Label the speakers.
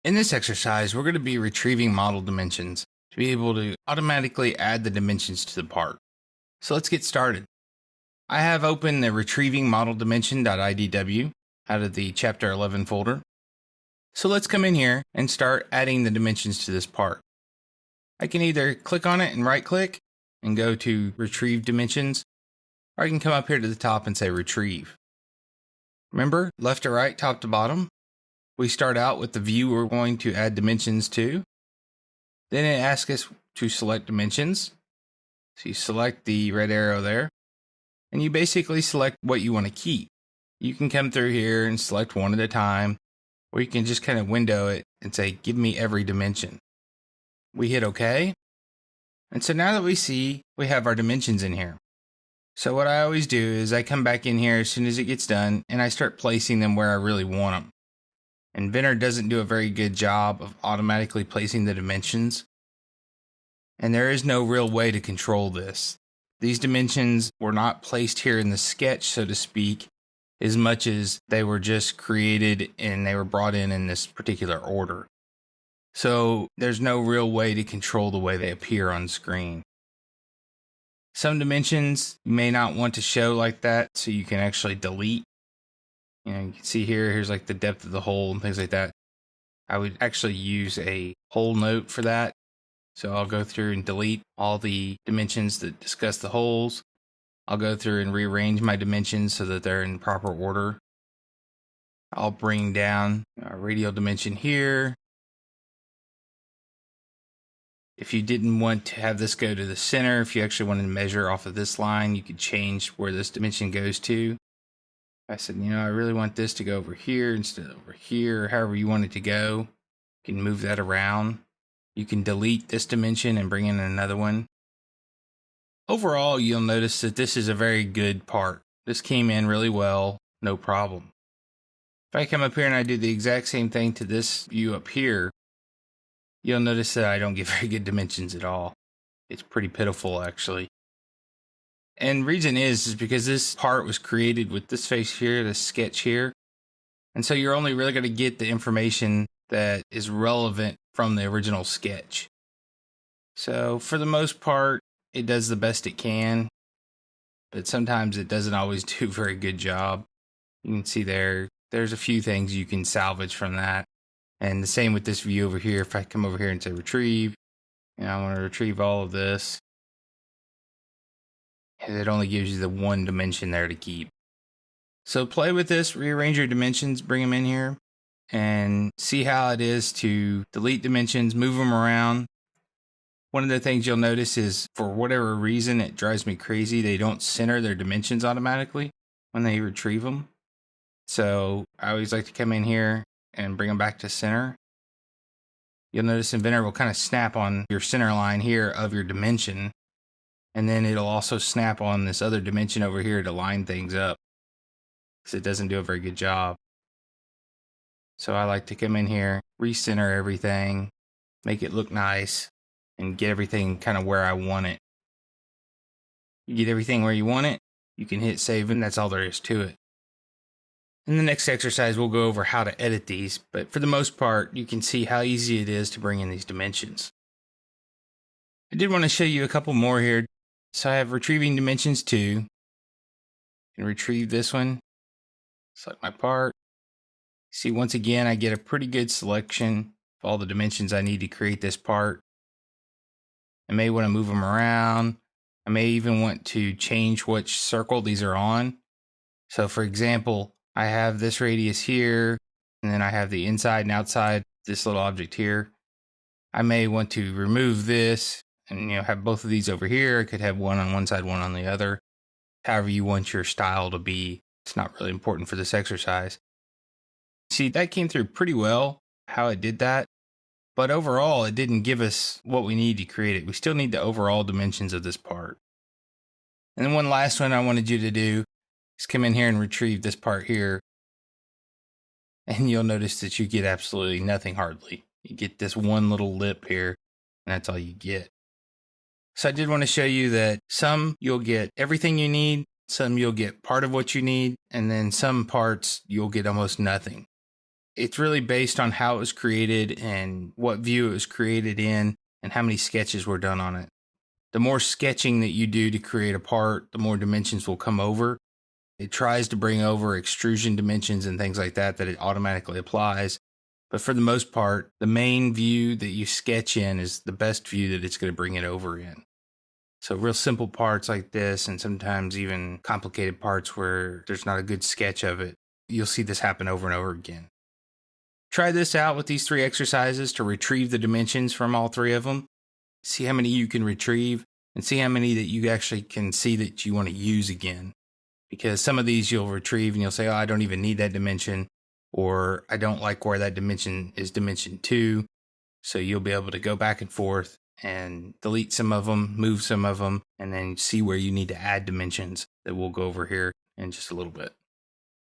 Speaker 1: In this exercise, we're going to be retrieving model dimensions to be able to automatically add the dimensions to the part. So let's get started. I have opened the retrieving model dimension.idw out of the chapter 11 folder. So let's come in here and start adding the dimensions to this part. I can either click on it and right click and go to retrieve dimensions, or I can come up here to the top and say retrieve. Remember, left to right, top to bottom. We start out with the view we're going to add dimensions to. Then it asks us to select dimensions. So you select the red arrow there, and you basically select what you want to keep. You can come through here and select one at a time, or you can just kind of window it and say, give me every dimension. We hit OK. And so now that we see, we have our dimensions in here. So what I always do is I come back in here as soon as it gets done, and I start placing them where I really want them. Inventor doesn't do a very good job of automatically placing the dimensions, and there is no real way to control this. These dimensions were not placed here in the sketch, so to speak, as much as they were just created and they were brought in this particular order. So there's no real way to control the way they appear on screen. Some dimensions you may not want to show like that, so you can actually delete. You can see here's like the depth of the hole and things like that. I would actually use a hole note for that. So I'll go through and delete all the dimensions that discuss the holes. I'll go through and rearrange my dimensions so that they're in proper order. I'll bring down our radial dimension here. If you didn't want to have this go to the center, if you actually wanted to measure off of this line, you could change where this dimension goes to. I said, I really want this to go over here instead of over here, however you want it to go. You can move that around. You can delete this dimension and bring in another one. Overall, you'll notice that this is a very good part. This came in really well, no problem. If I come up here and I do the exact same thing to this view up here, you'll notice that I don't get very good dimensions at all. It's pretty pitiful, actually. And reason is because this part was created with this face here, this sketch here. And so you're only really going to get the information that is relevant from the original sketch. So for the most part, it does the best it can, but sometimes it doesn't always do a very good job. You can see there's a few things you can salvage from that. And the same with this view over here. If I come over here and say retrieve, I want to retrieve all of this. It only gives you the one dimension there to keep. So play with this, rearrange your dimensions, bring them in here, and see how it is to delete dimensions, move them around. One of the things you'll notice is, for whatever reason, it drives me crazy. They don't center their dimensions automatically when they retrieve them. So I always like to come in here and bring them back to center. You'll notice Inventor will kind of snap on your center line here of your dimension. And then it'll also snap on this other dimension over here to line things up, because it doesn't do a very good job. So I like to come in here, recenter everything, make it look nice, and get everything kind of where I want it. You get everything where you want it, you can hit save, and that's all there is to it. In the next exercise, we'll go over how to edit these, but for the most part, you can see how easy it is to bring in these dimensions. I did want to show you a couple more here. So I have retrieving dimensions 2. And retrieve this one. Select my part. See, once again, I get a pretty good selection of all the dimensions I need to create this part. I may want to move them around. I may even want to change which circle these are on. So for example, I have this radius here, and then I have the inside and outside, this little object here. I may want to remove this and have both of these over here. I could have one on one side, one on the other. However you want your style to be. It's not really important for this exercise. See, that came through pretty well, how it did that. But overall, it didn't give us what we need to create it. We still need the overall dimensions of this part. And then one last one I wanted you to do is come in here and retrieve this part here. And you'll notice that you get absolutely nothing hardly. You get this one little lip here, and that's all you get. So I did want to show you that some you'll get everything you need, some you'll get part of what you need, and then some parts you'll get almost nothing. It's really based on how it was created and what view it was created in and how many sketches were done on it. The more sketching that you do to create a part, the more dimensions will come over. It tries to bring over extrusion dimensions and things like that it automatically applies. But for the most part, the main view that you sketch in is the best view that it's going to bring it over in. So real simple parts like this, and sometimes even complicated parts where there's not a good sketch of it, you'll see this happen over and over again. Try this out with these 3 exercises to retrieve the dimensions from all 3 of them. See how many you can retrieve and see how many that you actually can see that you want to use again. Because some of these you'll retrieve and you'll say, oh, I don't even need that dimension, or I don't like where that dimension is dimension 2. So you'll be able to go back and forth and delete some of them, move some of them, and then see where you need to add dimensions that we'll go over here in just a little bit.